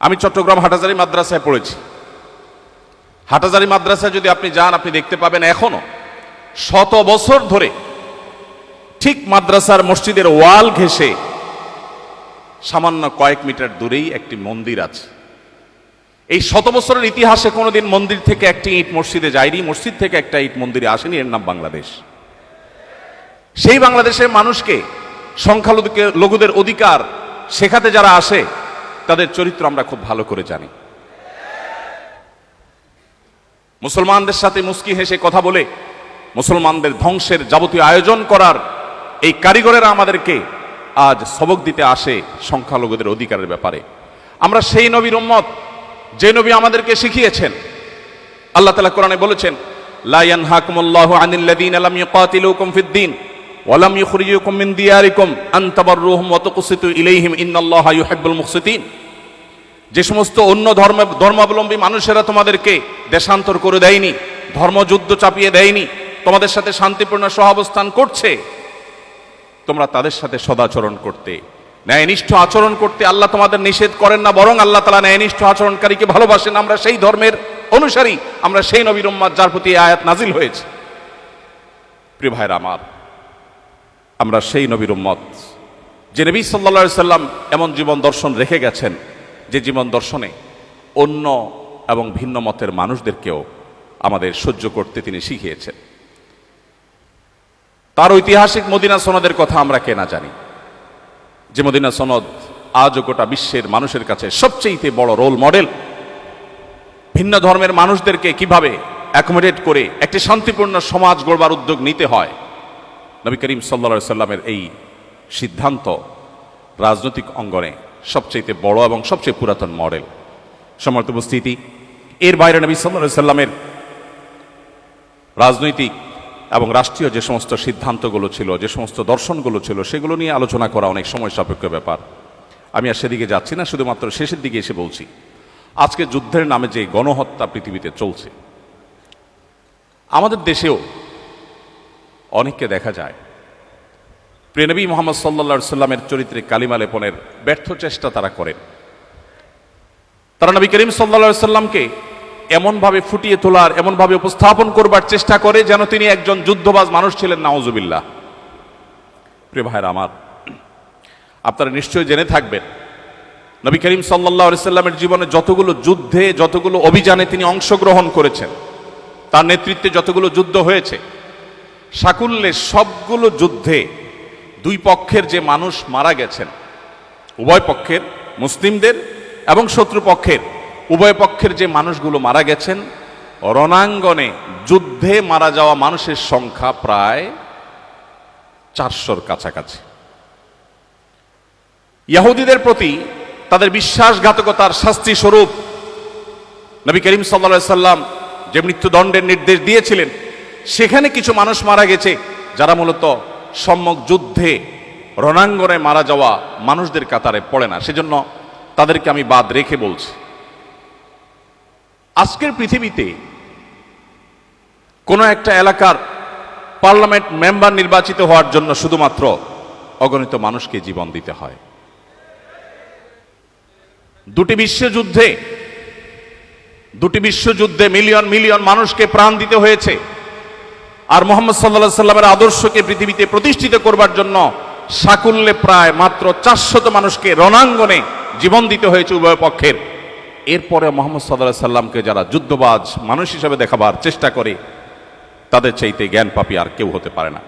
আমি চট্টগ্রাম হাটাজারি মাদ্রাসায় পড়েছি। হাটাজারি মাদ্রাসায় যদি আপনি যান, আপনি দেখতে পাবেন এখনো শত বছর ধরে ঠিক মাদ্রাসার মসজিদের ওয়াল ঘেঁষে সামান্য কয়েক মিটার দূরেই একটি মন্দির আছে। এই শত বছরের ইতিহাসে কোনোদিন মন্দির থেকে একটি ইট মসজিদে যায়নি, মসজিদ থেকে একটা ইট মন্দিরে আসেনি। এর নাম বাংলাদেশ। সেই বাংলাদেশের মানুষকে সংখ্যালঘুদের অধিকার শেখাতে যারা আসে, তাদের চরিত্র আমরা খুব ভালো করে জানি। মুসলমানদের সাথে মুস্কি হেসে কথা বলে মুসলমানদের ধ্বংসের যাবতীয় আয়োজন করার এই কারিগরেরা আমাদেরকে আজ সবক দিতে আসে সংখ্যালঘুদের অধিকারের ব্যাপারে। আমরা সেই নবীর উম্মত যে নবী আমাদেরকে শিখিয়েছেন। আল্লাহ তাআলা কোরআনে বলেছেন, লা ইয়ানহাকুমুল্লাহু আনিল্লাযীনা লাম ইউকাতিলুকুম ফিদ-দীন ওয়া লাম ইখরিজুকুম মিন দিয়ারিকুম আন তাবাররুহুম ওয়া তুকসিতু ইলাইহিম ইন্নাল্লাহা ইউহিব্বুল মুকসিতিন। যে সমস্ত অন্য ধর্মাবলম্বী মানুষেরা তোমাদেরকে দেশান্তর করে দেয়নি, ধর্মযুদ্ধ চাপিয়ে দেয়নি, তোমাদের সাথে শান্তিপূর্ণ সহাবস্থান করছে, তোমরা তাদের সাথে সদাচরণ করতে, ন্যায়নিষ্ঠ আচরণ করতে আল্লাহ তোমাদের নিষেধ করেন না, বরং আল্লাহ তাআলা ন্যায়নিষ্ঠ আচরণকারীকে ভালোবাসেন। আমরা সেই ধর্মের অনুসারী, আমরা সেই নবীর উম্মত যার প্রতি আয়াত নাজিল হয়েছে। প্রিয় ভাইরা আমার, আমরা সেই নবীর উম্মত যে নবী সাল্লাল্লাহু আলাইহি সাল্লাম এমন জীবন দর্শন রেখে গেছেন, যে জীবন দর্শনে অন্য এবং ভিন্ন মতের মানুষদেরকেও আমাদের সহ্য করতে তিনি শিখিয়েছেন। তার ঐতিহাসিক মদিনা সনদের কথা আমরা কে না জানি, যে মদিনা সনদ আজও গোটা বিশ্বের মানুষের কাছে সবচেয়ে বড় রোল মডেল। ভিন্ন ধর্মের মানুষদেরকে কিভাবে অ্যাকোমোডেট করে একটি শান্তিপূর্ণ সমাজ গড়বার উদ্যোগ নিতে হয়, নবী করিম সাল্লাল্লাহু আলাইহি সাল্লামের এই সিদ্ধান্ত রাজনৈতিক অঙ্গনে সবচেয়ে বড় এবং সবচেয়ে পুরাতন মডেল। সম্মানিত উপস্থিতি, এর বাইরে নবী সাল্লাল্লাহু আলাইহি সাল্লামের রাজনৈতিক এবং রাষ্ট্রীয় যে সমস্ত সিদ্ধান্তগুলো ছিল, যে সমস্ত দর্শনগুলো ছিল, সেগুলো নিয়ে আলোচনা করা অনেক সময় সাপেক্ষ ব্যাপার। আমি আর সেদিকে যাচ্ছি না, শুধুমাত্র শেষের দিকে এসে বলছি, আজকে যুদ্ধের নামে যে গণহত্যা পৃথিবীতে চলছে, আমাদের দেশেও অনেককে দেখা যায় প্রিয় নবী মুহাম্মদ সাল্লাল্লাহু আলাইহি সাল্লামের চরিত্রে কালিমা লেপনের ব্যর্থ চেষ্টা তারা করেন। তারা নবী করিম সাল্লাল্লাহু আলাইহি সাল্লামকে এমনভাবে ফুটিয়ে তোলার, এমনভাবে উপস্থাপন করবার চেষ্টা করে যেন তিনি একজন যুদ্ধবাজ মানুষ ছিলেন। নাউজুবিল্লাহ। প্রিয় ভাইরা আমার, আপনারা নিশ্চয়ই জেনে থাকবেন, নবী করিম সাল্লাল্লাহু আলাইহি সাল্লামের জীবনে যতগুলো যুদ্ধে, যতগুলো অভিযানে তিনি অংশগ্রহণ করেছেন, তার নেতৃত্বে যতগুলো যুদ্ধ হয়েছে, সাকুল্যে সবগুলো যুদ্ধে দুই পক্ষের যে মানুষ মারা গেছেন, উভয় পক্ষের, মুসলিমদের এবং শত্রু পক্ষের উভয় পক্ষের যে মানুষগুলো মারা গেছেন, রণাঙ্গনে যুদ্ধে মারা যাওয়া মানুষের সংখ্যা প্রায় 400-র কাছাকাছি। ইহুদিদের প্রতি তাদের বিশ্বাসঘাতকতার শাস্তি স্বরূপ নবী করিম সাল্লাল্লাহু আলাইহি সাল্লাম যে মৃত্যুদণ্ডের নির্দেশ দিয়েছিলেন, সেখানে কিছু মানুষ মারা গেছে যারা মূলত সম্মুখ যুদ্ধে রণাঙ্গনে মারা যাওয়া মানুষদের কাতারে পড়ে না। সেজন্য তাদেরকে আমি বাদ রেখে বলছি। আজকের পৃথিবীতে কোনো একটা এলাকার পার্লামেন্ট মেম্বার নির্বাচিত হওয়ার জন্য শুধুমাত্র অগণিত মানুষকে জীবন দিতে হয়। দুটি বিশ্বযুদ্ধে মিলিয়ন মিলিয়ন মানুষকে প্রাণ দিতে হয়েছে। আর মুহাম্মদ সাল্লাল্লাহু আলাইহি সাল্লামের আদর্শকে পৃথিবীতে প্রতিষ্ঠিত করবার জন্য সাকুল্যে প্রায় মাত্র 400 মানুষকে রণাঙ্গনে জীবন দিতে হয়েছে উভয় পক্ষের। এরপরে মুহাম্মদ সাল্লাল্লাহু আলাইহি সাল্লামকে যারা যুদ্ধবাজ মানুষ হিসেবে দেখাবার চেষ্টা করে, তাদের চাইতে জ্ঞান পাপী আর কেউ হতে পারে না।